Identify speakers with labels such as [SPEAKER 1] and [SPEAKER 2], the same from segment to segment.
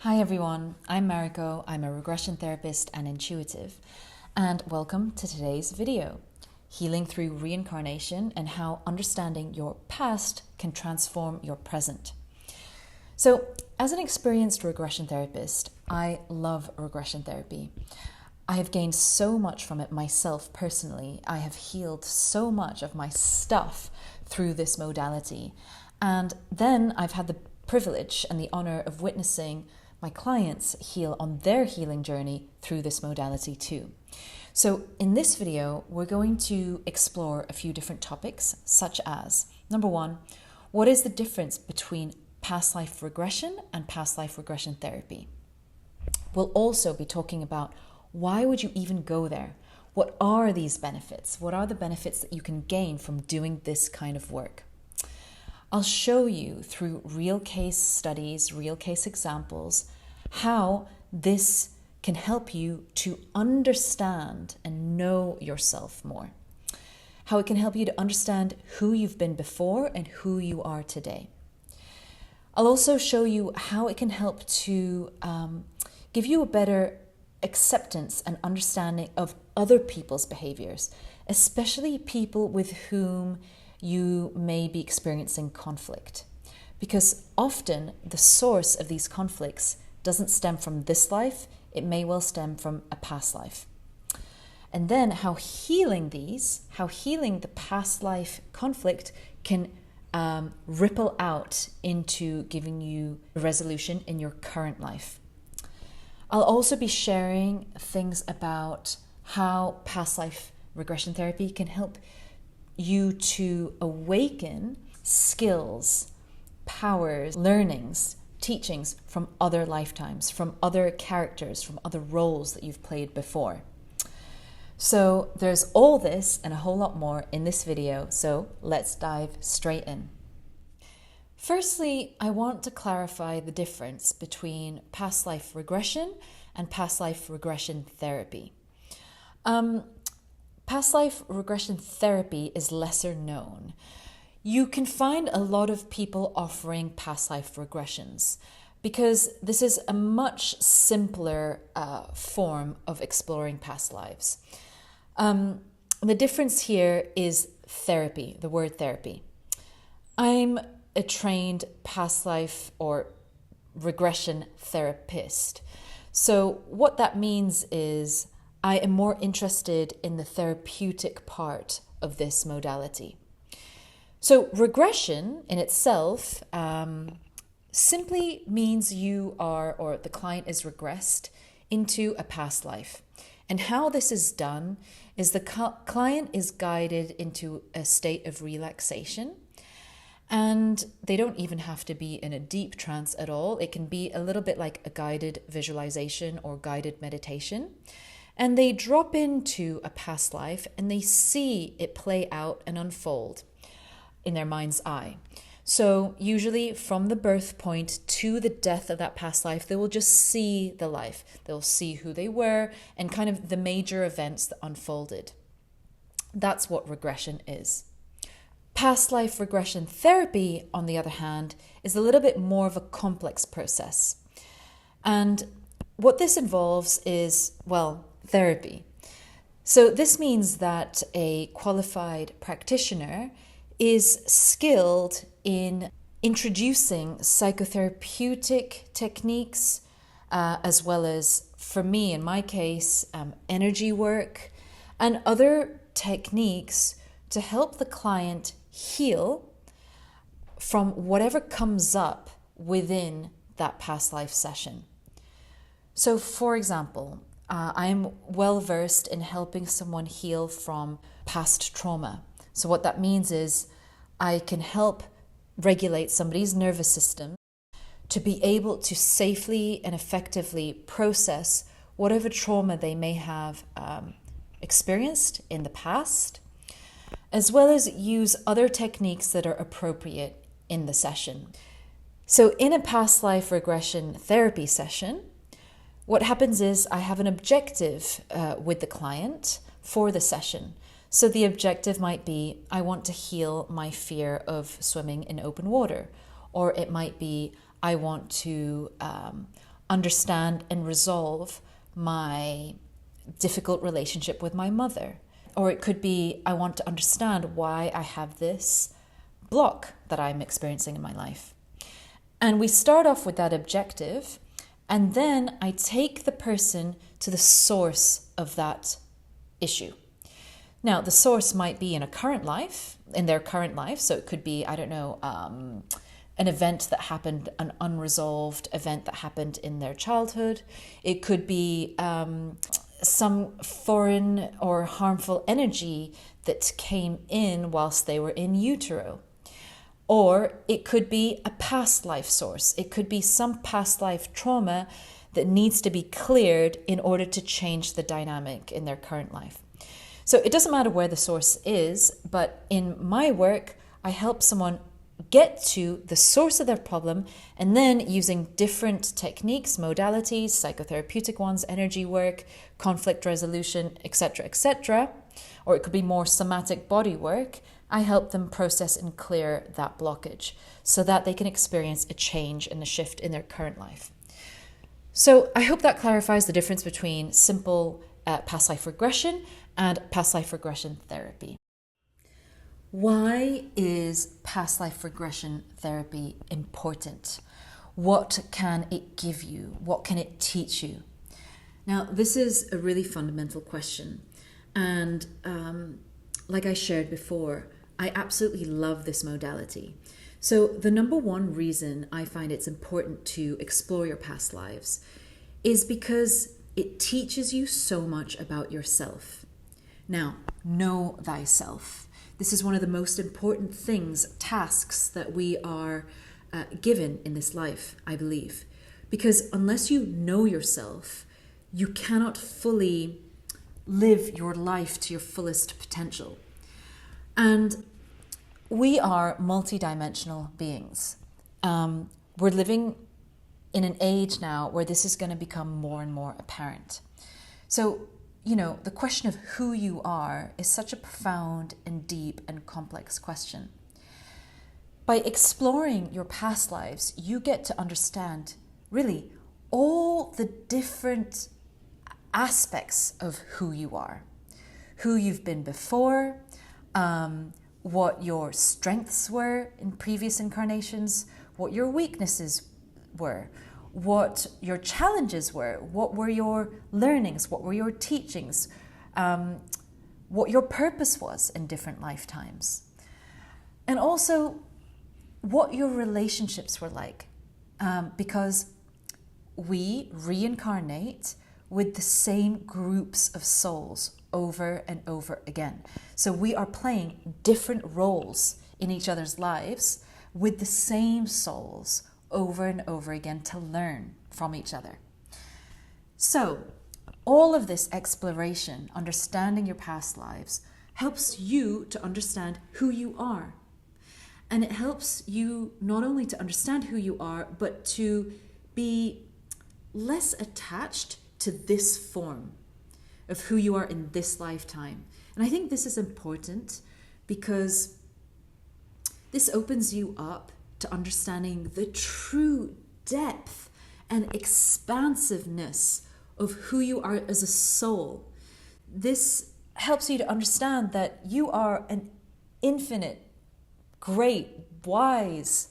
[SPEAKER 1] Hi everyone, I'm Mariko. I'm a regression therapist and intuitive, and welcome to today's video, Healing Through Reincarnation and How Understanding Your Past Can Transform Your Present. So, as an experienced regression therapist, I love regression therapy. I have gained so much from it myself personally. I have healed so much of my stuff through this modality. And then I've had the privilege and the honor of witnessing my clients heal on their healing journey through this modality too. So in this video, we're going to explore a few different topics, such as, number one, what is the difference between past life regression and past life regression therapy? We'll also be talking about why would you even go there? What are these benefits? What are the benefits that you can gain from doing this kind of work? I'll show you through real case studies, real case examples, how this can help you to understand and know yourself more. How it can help you to understand who you've been before and who you are today. I'll also show you how it can help to give you a better acceptance and understanding of other people's behaviors, especially people with whom you may be experiencing conflict. Because often the source of these conflicts doesn't stem from this life, it may well stem from a past life. And then how healing the past life conflict can ripple out into giving you a resolution in your current life. I'll also be sharing things about how past life regression therapy can help you to awaken skills, powers, learnings, teachings from other lifetimes, from other characters, from other roles that you've played before. So there's all this and a whole lot more in this video, so let's dive straight in. Firstly, I want to clarify the difference between past life regression and past life regression therapy. Past life regression therapy is lesser known. You can find a lot of people offering past life regressions because this is a much simpler form of exploring past lives. The difference here is therapy, the word therapy. I'm a trained past life or regression therapist. So what that means is I am more interested in the therapeutic part of this modality. So regression in itself simply means you are, or the client is regressed into a past life. And how this is done is the client is guided into a state of relaxation. And they don't even have to be in a deep trance at all. It can be a little bit like a guided visualization or guided meditation. And they drop into a past life and they see it play out and unfold in their mind's eye. So usually from the birth point to the death of that past life, they will just see the life. They'll see who they were and kind of the major events that unfolded. That's what regression is. Past life regression therapy, on the other hand, is a little bit more of a complex process. And what this involves is, therapy. So this means that a qualified practitioner is skilled in introducing psychotherapeutic techniques, as well as, for me, in my case, energy work and other techniques to help the client heal from whatever comes up within that past life session. So, for example, I'm well versed in helping someone heal from past trauma. So what that means is I can help regulate somebody's nervous system to be able to safely and effectively process whatever trauma they may have experienced in the past, as well as use other techniques that are appropriate in the session. So in a past life regression therapy session, what happens is I have an objective with the client for the session. So the objective might be, I want to heal my fear of swimming in open water. Or it might be, I want to understand and resolve my difficult relationship with my mother. Or it could be, I want to understand why I have this block that I'm experiencing in my life. And we start off with that objective, and then I take the person to the source of that issue. Now, the source might be in their current life. So it could be, an event that happened, an unresolved event that happened in their childhood. It could be some foreign or harmful energy that came in whilst they were in utero. Or it could be a past life source. It could be some past life trauma that needs to be cleared in order to change the dynamic in their current life. So it doesn't matter where the source is, but in my work, I help someone get to the source of their problem, and then using different techniques, modalities, psychotherapeutic ones, energy work, conflict resolution, etc., or it could be more somatic body work, I help them process and clear that blockage so that they can experience a change and a shift in their current life. So I hope that clarifies the difference between simple past life regression and past life regression therapy. Why is past life regression therapy important? What can it give you? What can it teach you? Now, this is a really fundamental question. And like I shared before, I absolutely love this modality. So the number one reason I find it's important to explore your past lives is because it teaches you so much about yourself. Now, know thyself. This is one of the most important tasks that we are given in this life, I believe. Because unless you know yourself, you cannot fully live your life to your fullest potential. And we are multidimensional beings. We're living in an age now where this is going to become more and more apparent. So, the question of who you are is such a profound and deep and complex question. By exploring your past lives, you get to understand really all the different aspects of who you are, who you've been before, what your strengths were in previous incarnations, what your weaknesses were, what your challenges were, what were your learnings, what were your teachings, what your purpose was in different lifetimes. And also what your relationships were like, because we reincarnate with the same groups of souls over and over again. So we are playing different roles in each other's lives with the same souls over and over again to learn from each other. So all of this exploration, understanding your past lives, helps you to understand who you are. And it helps you not only to understand who you are, but to be less attached to this form of who you are in this lifetime. And I think this is important because this opens you up to understanding the true depth and expansiveness of who you are as a soul. This helps you to understand that you are an infinite, great, wise,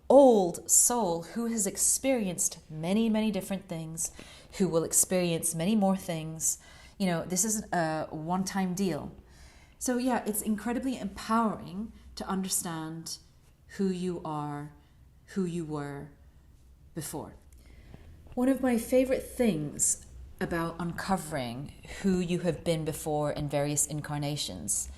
[SPEAKER 1] old soul who has experienced many, many different things, who will experience many more things. This isn't a one-time deal. So yeah, it's incredibly empowering to understand who you are, who you were before. One of my favorite things about uncovering who you have been before in various incarnations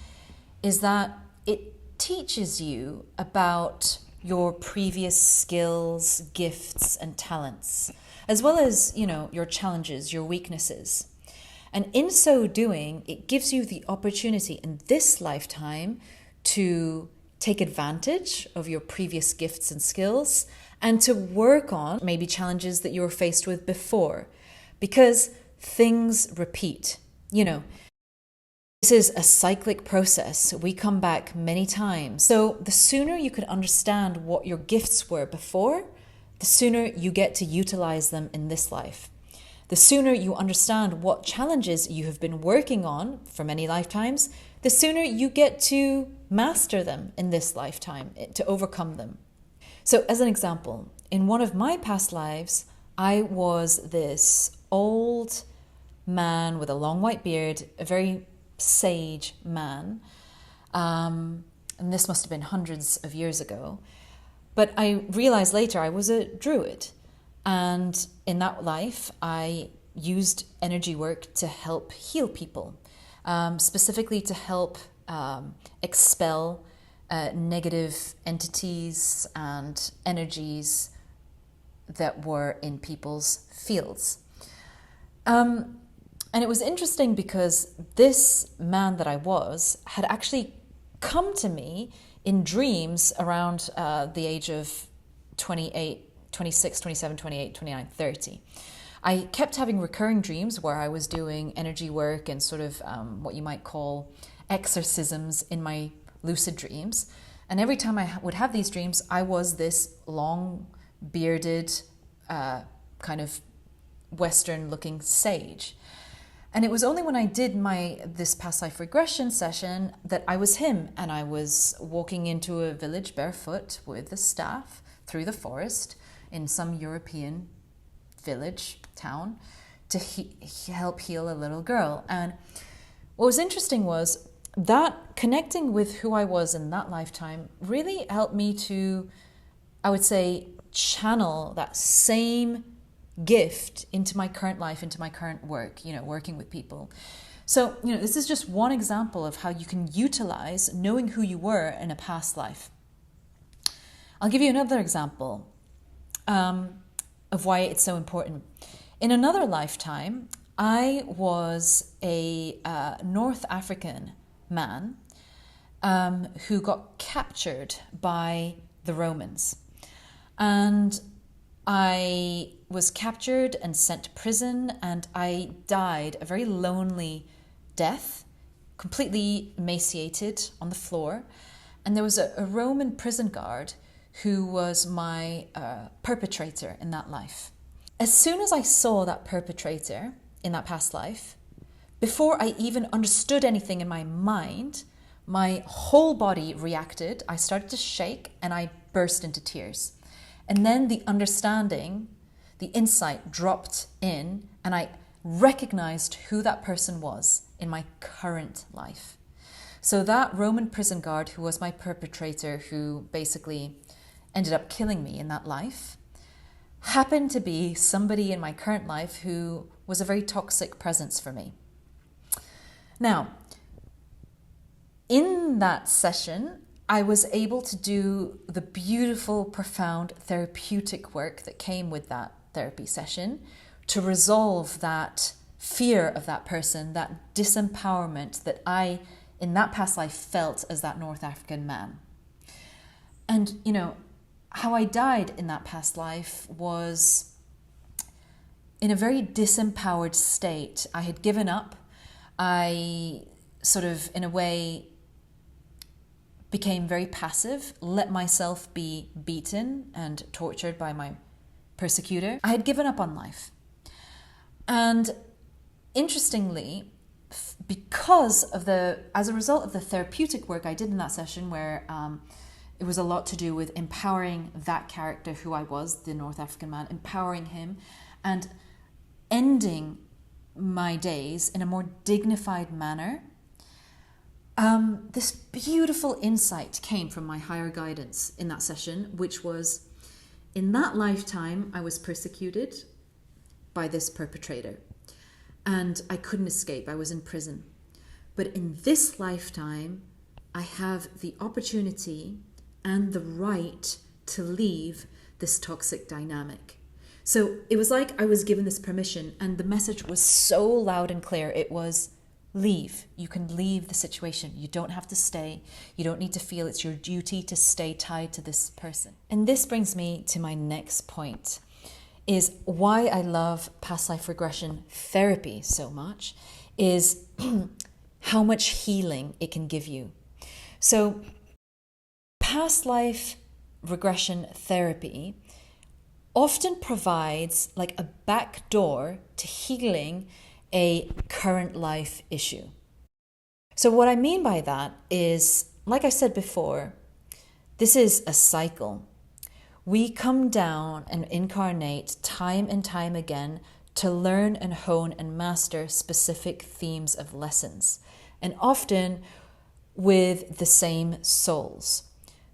[SPEAKER 1] is that it teaches you about your previous skills, gifts, and talents, as well as, your challenges, your weaknesses. And in so doing, it gives you the opportunity in this lifetime to take advantage of your previous gifts and skills and to work on maybe challenges that you were faced with before, because things repeat. This is a cyclic process. We come back many times. So the sooner you can understand what your gifts were before, the sooner you get to utilize them in this life. The sooner you understand what challenges you have been working on for many lifetimes, the sooner you get to master them in this lifetime, to overcome them. So as an example, in one of my past lives, I was this old man with a long white beard, a very sage man. And this must have been hundreds of years ago. But I realized later I was a druid. And in that life, I used energy work to help heal people, specifically to help expel negative entities and energies that were in people's fields. And it was interesting because this man that I was had actually come to me in dreams around the age of 28, 26, 27, 28, 29, 30. I kept having recurring dreams where I was doing energy work and sort of what you might call exorcisms in my lucid dreams. And every time I would have these dreams, I was this long bearded kind of Western looking sage. And it was only when I did this past life regression session that I was him, and I was walking into a village barefoot with a staff through the forest in some European village town to help heal a little girl. And what was interesting was that connecting with who I was in that lifetime really helped me to, I would say, channel that same gift into my current life, into my current work, working with people. So, this is just one example of how you can utilize knowing who you were in a past life. I'll give you another example of why it's so important. In another lifetime, I was a North African man who got captured by the Romans. And I was captured and sent to prison, and I died a very lonely death, completely emaciated on the floor. And there was a Roman prison guard who was my perpetrator in that life. As soon as I saw that perpetrator in that past life, before I even understood anything in my mind, my whole body reacted. I started to shake and I burst into tears. And then the understanding, the insight dropped in, and I recognized who that person was in my current life. So that Roman prison guard who was my perpetrator, who basically ended up killing me in that life, happened to be somebody in my current life who was a very toxic presence for me. Now, in that session, I was able to do the beautiful, profound therapeutic work that came with that therapy session to resolve that fear of that person, that disempowerment that I, in that past life, felt as that North African man. And, how I died in that past life was in a very disempowered state. I had given up. I sort of, in a way, became very passive, let myself be beaten and tortured by my persecutor. I had given up on life. And interestingly, as a result of the therapeutic work I did in that session, where it was a lot to do with empowering that character who I was, the North African man, empowering him and ending my days in a more dignified manner, this beautiful insight came from my higher guidance in that session, which was, in that lifetime, I was persecuted by this perpetrator and I couldn't escape. I was in prison. But in this lifetime, I have the opportunity and the right to leave this toxic dynamic. So it was like I was given this permission, and the message was so loud and clear. It was, leave. You can leave the situation. You don't have to stay. You don't need to feel it's your duty to stay tied to this person. And this brings me to my next point, is why I love past life regression therapy so much, is how much healing it can give you. So past life regression therapy often provides like a back door to healing a current life issue. So what I mean by that is, like I said before, this is a cycle. We come down and incarnate time and time again to learn and hone and master specific themes of lessons, and often with the same souls.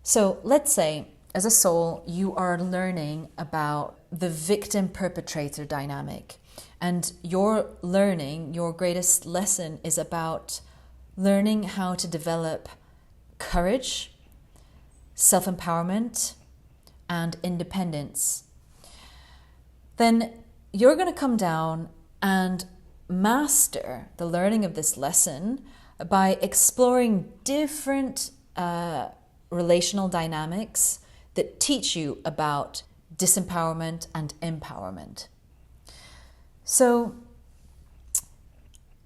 [SPEAKER 1] So let's say, as a soul, you are learning about the victim-perpetrator dynamic, and your greatest lesson is about learning how to develop courage, self-empowerment, and independence. Then you're going to come down and master the learning of this lesson by exploring different relational dynamics that teach you about disempowerment and empowerment. So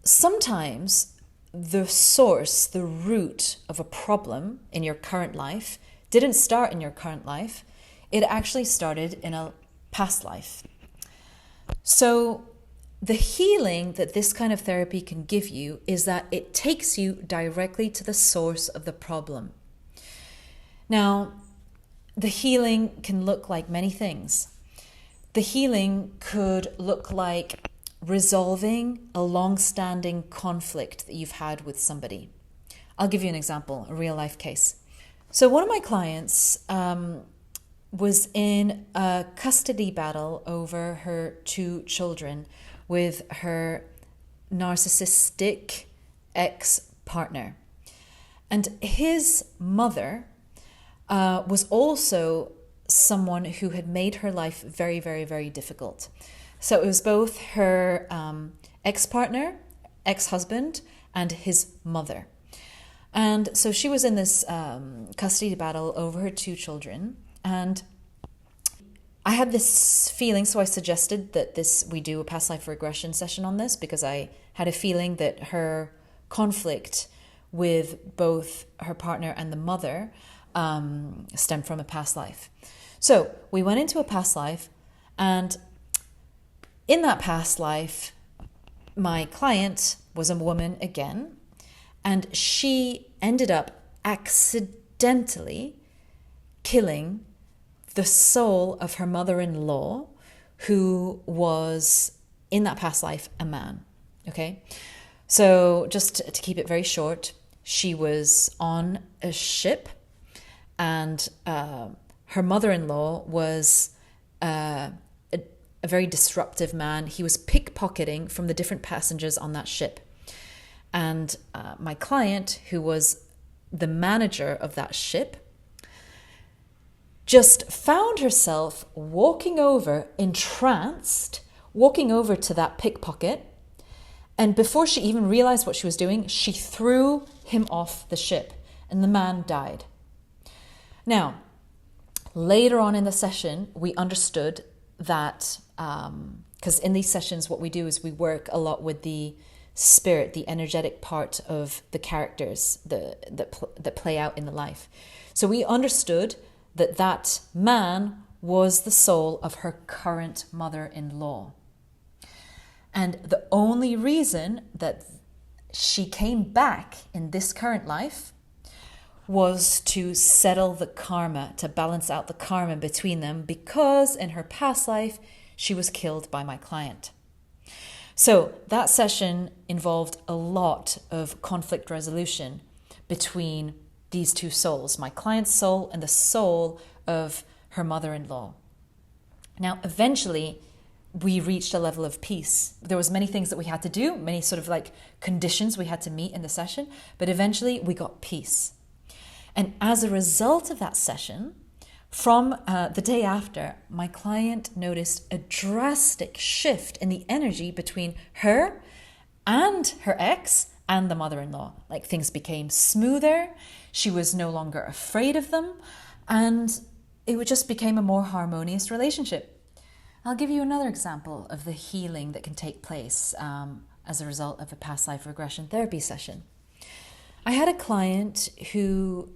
[SPEAKER 1] sometimes the source, the root of a problem in your current life didn't start in your current life. It actually started in a past life. So the healing that this kind of therapy can give you is that it takes you directly to the source of the problem. Now, the healing can look like many things. The healing could look like resolving a long-standing conflict that you've had with somebody. I'll give you an example, a real-life case. So one of my clients was in a custody battle over her 2 children with her narcissistic ex-partner. And his mother was also someone who had made her life very, very, very difficult. So it was both her ex-partner, ex-husband, and his mother. And so she was in this custody battle over her 2 children. And I had this feeling, so I suggested that we do a past life regression session on this, because I had a feeling that her conflict with both her partner and the mother stemmed from a past life. So we went into a past life, and in that past life, my client was a woman again, and she ended up accidentally killing the soul of her mother-in-law, who was in that past life a man. Okay, so just to keep it very short, she was on a ship, and her mother-in-law was a very disruptive man. He was pickpocketing from the different passengers on that ship. And my client, who was the manager of that ship, just found herself walking over, entranced, walking over to that pickpocket. And before she even realized what she was doing, she threw him off the ship, and the man died. Now, later on in the session, we understood that, because in these sessions, what we do is we work a lot with the spirit, the energetic part of the characters that play out in the life. So we understood that man was the soul of her current mother-in-law. And the only reason that she came back in this current life was to settle the karma, to balance out the karma between them, because in her past life, she was killed by my client. So that session involved a lot of conflict resolution between these 2 souls, my client's soul and the soul of her mother-in-law. Now, eventually, we reached a level of peace. There was many things that we had to do, many sort of like conditions we had to meet in the session, but eventually we got peace. And as a result of that session, from the day after, my client noticed a drastic shift in the energy between her and her ex and the mother-in-law. Like, things became smoother, she was no longer afraid of them, and it just became a more harmonious relationship. I'll give you another example of the healing that can take place as a result of a past life regression therapy session. I had a client who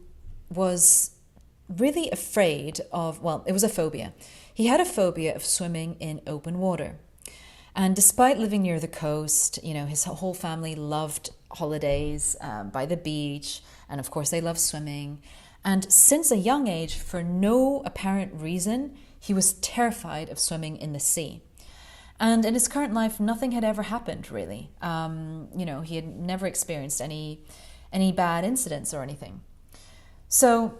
[SPEAKER 1] was really afraid of, well, it was a phobia. He had a phobia of swimming in open water. And despite living near the coast, his whole family loved holidays by the beach. And of course, they loved swimming. And since a young age, for no apparent reason, he was terrified of swimming in the sea. And in his current life, nothing had ever happened, really. He had never experienced any bad incidents or anything. So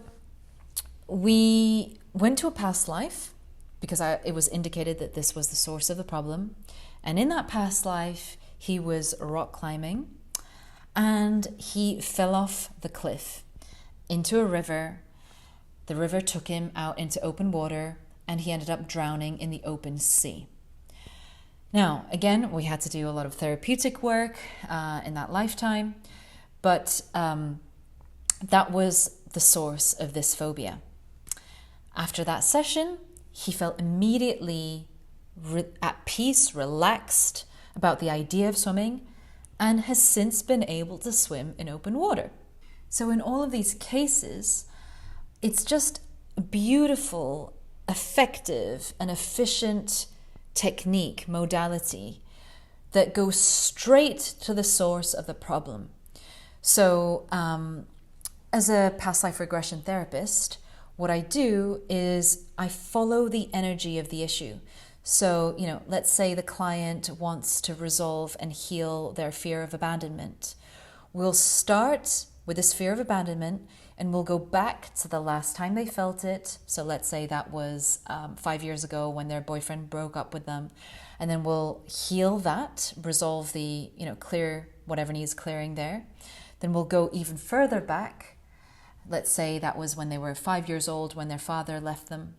[SPEAKER 1] we went to a past life because it was indicated that this was the source of the problem. And in that past life, he was rock climbing and he fell off the cliff into a river. The river took him out into open water and he ended up drowning in the open sea. Now, again, we had to do a lot of therapeutic work in that lifetime, but that was the source of this phobia. After that session, he felt immediately at peace, relaxed about the idea of swimming, and has since been able to swim in open water. So in all of these cases, it's just a beautiful, effective, and efficient technique, modality that goes straight to the source of the problem. So as a past life regression therapist, what I do is I follow the energy of the issue. So, let's say the client wants to resolve and heal their fear of abandonment. We'll start with this fear of abandonment and we'll go back to the last time they felt it. So let's say that was 5 years ago when their boyfriend broke up with them. And then we'll heal that, resolve the, clear whatever needs clearing there. Then we'll go even further back. Let's say that was when they were 5 years old, when their father left them.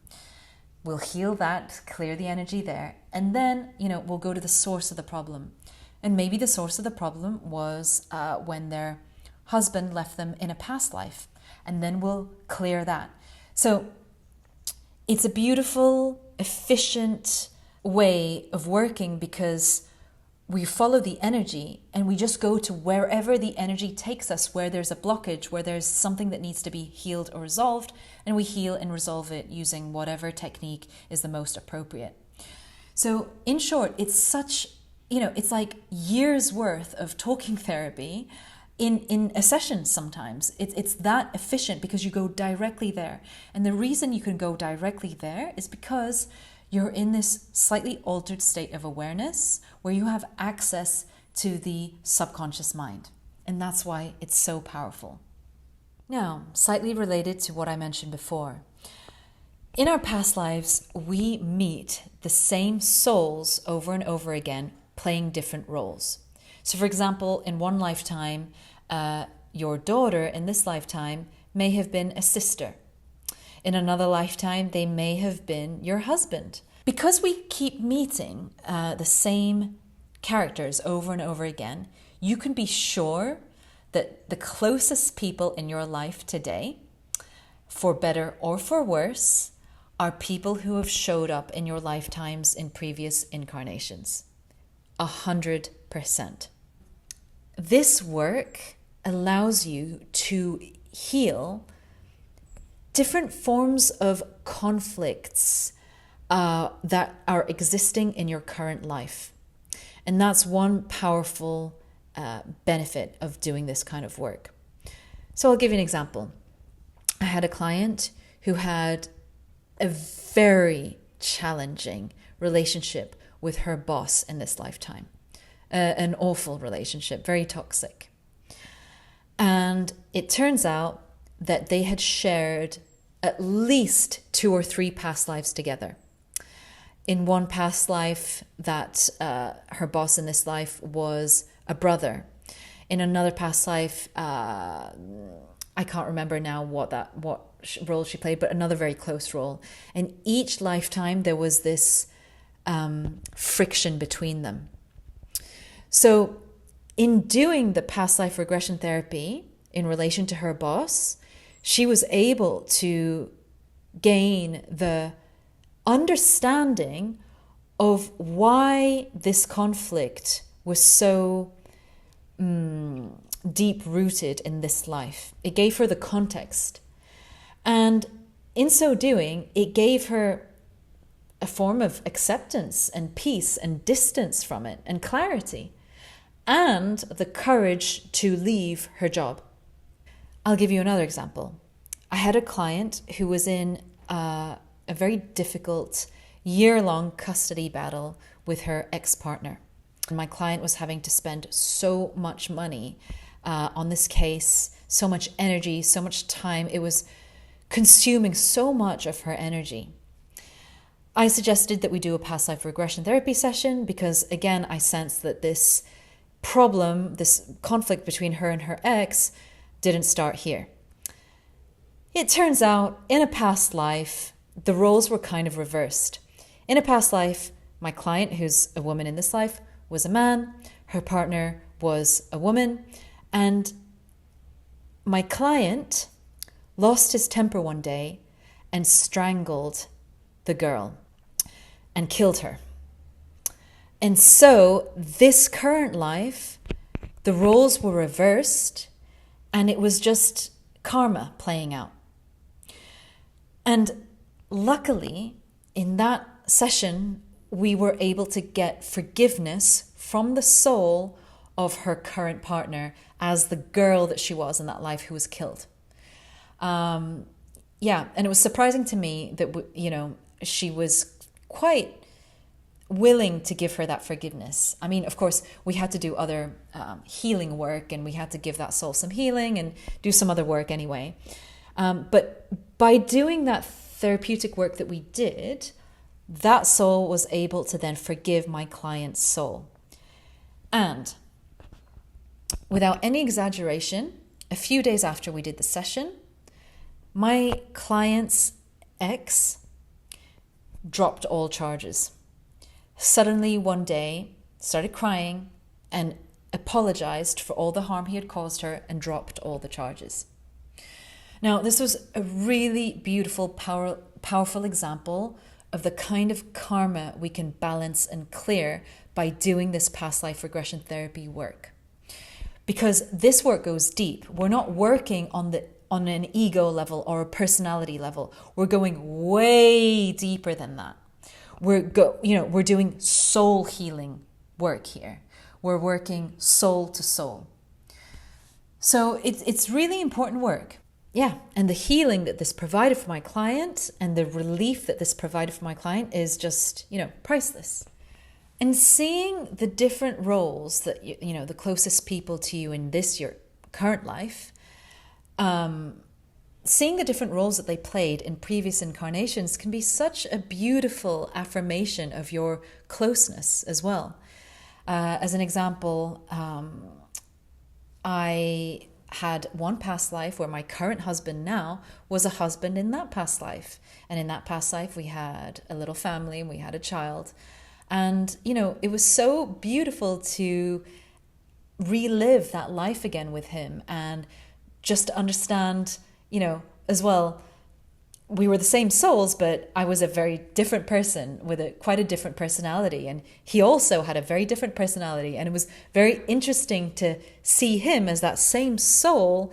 [SPEAKER 1] We'll heal that, clear the energy there. And then, we'll go to the source of the problem. And maybe the source of the problem was when their husband left them in a past life. And then we'll clear that. So it's a beautiful, efficient way of working because we follow the energy and we just go to wherever the energy takes us, where there's a blockage, where there's something that needs to be healed or resolved, and we heal and resolve it using whatever technique is the most appropriate. So in short, it's such, it's like years worth of talking therapy in a session sometimes. It's that efficient because you go directly there. And the reason you can go directly there is because you're in this slightly altered state of awareness where you have access to the subconscious mind. And that's why it's so powerful. Now, slightly related to what I mentioned before. In our past lives, we meet the same souls over and over again, playing different roles. So for example, in one lifetime, your daughter in this lifetime may have been a sister. In another lifetime, they may have been your husband. Because we keep meeting the same characters over and over again, you can be sure that the closest people in your life today, for better or for worse, are people who have showed up in your lifetimes in previous incarnations. 100%. This work allows you to heal different forms of conflicts that are existing in your current life. And that's one powerful benefit of doing this kind of work. So I'll give you an example. I had a client who had a very challenging relationship with her boss in this lifetime. An awful relationship, very toxic. And it turns out that they had shared at least 2 or 3 past lives together. In one past life, that her boss in this life was a brother. In another past life, I can't remember now what role she played, but another very close role. And each lifetime there was this friction between them. So in doing the past life regression therapy in relation to her boss, she was able to gain the understanding of why this conflict was so deep-rooted in this life. It gave her the context. And in so doing, it gave her a form of acceptance and peace and distance from it and clarity, and the courage to leave her job. I'll give you another example. I had a client who was in a very difficult year-long custody battle with her ex-partner. My client was having to spend so much money on this case, so much energy, so much time. It was consuming so much of her energy. I suggested that we do a past life regression therapy session because, again, I sensed that this problem, this conflict between her and her ex, didn't start here. It turns out, in a past life, the roles were kind of reversed. In a past life, my client, who's a woman in this life, was a man, her partner was a woman, and my client lost his temper one day and strangled the girl and killed her. And so this current life, the roles were reversed and it was just karma playing out. And luckily, in that session, we were able to get forgiveness from the soul of her current partner as the girl that she was in that life who was killed. And it was surprising to me that, she was quite willing to give her that forgiveness. I mean, of course, we had to do other healing work, and we had to give that soul some healing and do some other work anyway. But by doing that therapeutic work that we did, that soul was able to then forgive my client's soul. And without any exaggeration, a few days after we did the session, my client's ex dropped all charges. Suddenly one day started crying and apologized for all the harm he had caused her and dropped all the charges. Now, this was a really beautiful, powerful example of the kind of karma we can balance and clear by doing this past life regression therapy work. Because this work goes deep. We're not working on an ego level or a personality level. We're going way deeper than that. We're doing soul healing work here. We're working soul to soul. So it's really important work. Yeah, and the healing that this provided for my client and the relief that this provided for my client is just, priceless. And seeing the different roles that, the closest people to you in your current life, seeing the different roles that they played in previous incarnations can be such a beautiful affirmation of your closeness as well. As an example, I had one past life where my current husband now was a husband in that past life. And in that past life, we had a little family and we had a child. And, it was so beautiful to relive that life again with him and just to understand, as well, we were the same souls, but I was a very different person with quite a different personality. And he also had a very different personality. And it was very interesting to see him as that same soul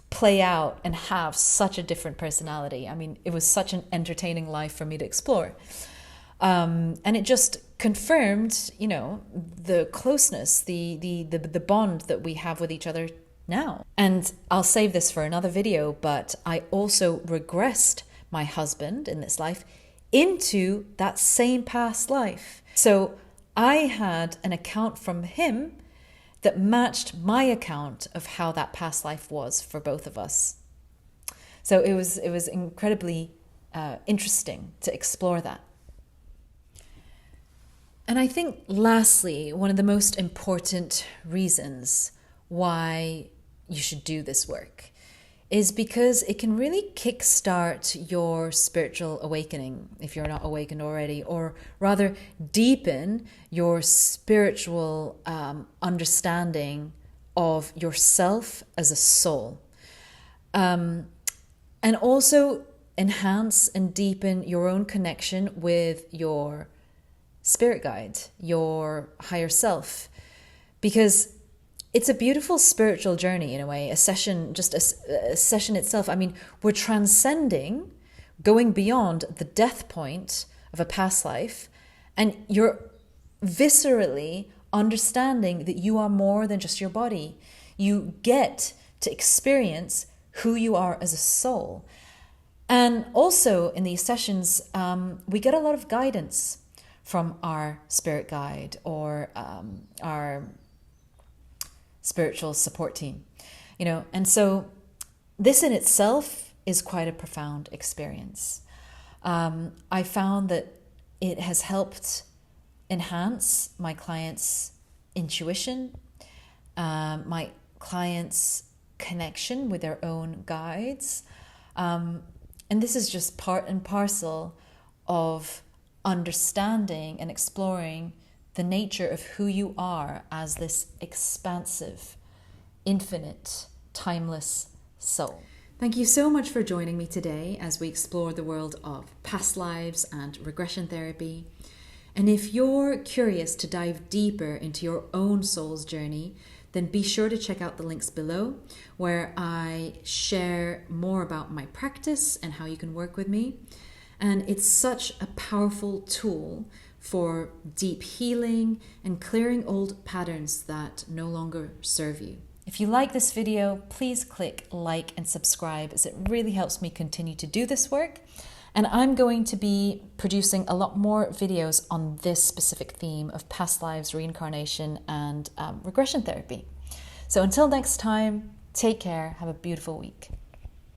[SPEAKER 1] play out and have such a different personality. I mean, it was such an entertaining life for me to explore. And it just confirmed, the closeness, the bond that we have with each other now. And I'll save this for another video, but I also regressed my husband in this life into that same past life. So I had an account from him that matched my account of how that past life was for both of us. So it was incredibly interesting to explore that. And I think lastly, one of the most important reasons why you should do this work is because it can really kickstart your spiritual awakening if you're not awakened already, or rather deepen your spiritual understanding of yourself as a soul. And also enhance and deepen your own connection with your spirit guide, your higher self, because it's a beautiful spiritual journey in a way, a session itself. I mean, we're transcending, going beyond the death point of a past life, and you're viscerally understanding that you are more than just your body. You get to experience who you are as a soul. And also in these sessions, we get a lot of guidance from our spirit guide or our spiritual support team, and so this in itself is quite a profound experience. I found that it has helped enhance my clients' intuition, my clients' connection with their own guides. And this is just part and parcel of understanding and exploring the nature of who you are as this expansive, infinite, timeless soul. Thank you so much for joining me today as we explore the world of past lives and regression therapy. And if you're curious to dive deeper into your own soul's journey, then be sure to check out the links below where I share more about my practice and how you can work with me. And it's such a powerful tool for deep healing and clearing old patterns that no longer serve you. If you like this video, please click like and subscribe, as it really helps me continue to do this work. And I'm going to be producing a lot more videos on this specific theme of past lives, reincarnation, and regression therapy. So until next time, take care. Have a beautiful week.